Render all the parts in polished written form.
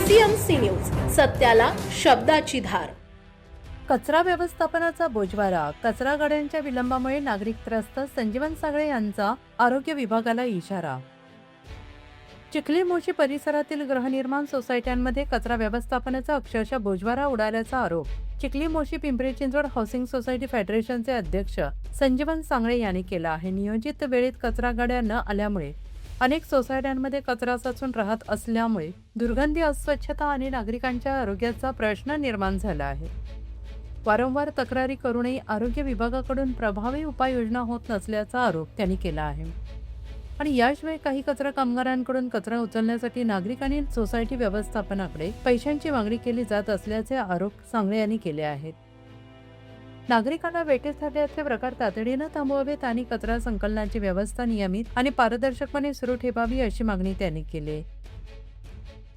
PCMC news, सत्याला शब्दाची धार। कचरा व्यवस्थापनाचा बोजवारा, कचरा गाड्यांच्या विलंबामुळे नागरिक त्रस्त, संजीवन सागळे यांचा आरोग्य विभागाला इशारा। चिखली मोशी परिसरातील गृहनिर्माण सोसायट्यांमध्ये कचरा व्यवस्थापनाचा अक्षरशः बोजवारा उडाल्याचा आरोप चिखली मोशी पिंपरी चिंचवड हाऊसिंग सोसायटी फेडरेशनचे अध्यक्ष संजीवन सागळे यांनी केला आहे। नियोजित वेळेत कचरा गाड्या न आल्यामुळे अनेक सोसायट्यांमध्ये कचरा साचून राहत असल्यामुळे दुर्गंधी, अस्वच्छता आणि नागरिकांच्या आरोग्याचा प्रश्न निर्माण झाला आहे। वारंवार तक्रारी करूनही आरोग्य विभागाकडून प्रभावी उपाययोजना होत नसल्याचा आरोप त्यांनी केला आहे। आणि याशिवाय काही कचरा कामगारांकडून कचरा उचलण्यासाठी नागरिकांनी सोसायटी व्यवस्थापनाकडे पैशांची मागणी केली जात असल्याचे आरोप सागळे यांनी केले आहेत। नागरिकांना वेठीस धरल्याचे प्रकार तातडीने थांबवावेत आणि कचरा संकलनाची व्यवस्था नियमित आणि पारदर्शकपणे सुरू ठेवावी अशी मागणी त्यांनी केली।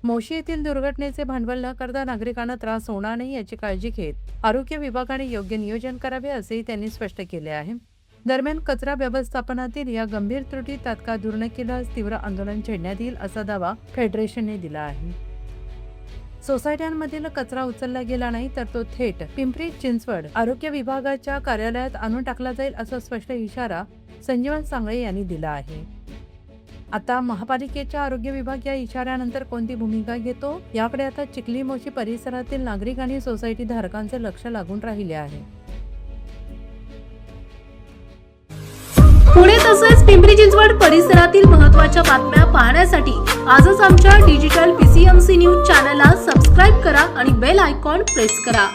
मोशी येथील दुर्घटनेचे भांडवल न करता नागरिकांना त्रास होणार नाही याची काळजी घेत आरोग्य विभागाने योग्य नियोजन करावे असेही त्यांनी स्पष्ट केले आहे। दरम्यान कचरा व्यवस्थापनातील या गंभीर त्रुटी तात्काळ दूर न केल्यास तीव्र आंदोलन छेडण्यात येईल असा दावा फेडरेशनने दिला आहे। सोसायट्यांमधील कचरा उचलला गेला नाही तर तो थेट पिंपरी चिंचवड आरोग्य विभागाच्या कार्यालयात आणून टाकला जाईल असा स्पष्ट इशारा संजीवन सागळे यांनी दिला आहे। आता महापालिकेच्या आरोग्य विभाग या इशाऱ्यानंतर कोणती भूमिका घेतो याकडे आता चिखली मोशी परिसरातील नागरिक आणि सोसायटी धारकांचे लक्ष लागून राहिले आहे। पुणे तसेच पिंपरी चिंचवड परिसरातील महत्त्वाच्या बातम्या पाहण्यासाठी आजच आमच्या डिजिटल PCMC न्यूज चॅनलला सबस्क्राइब करा आणि बेल आयकॉन प्रेस करा।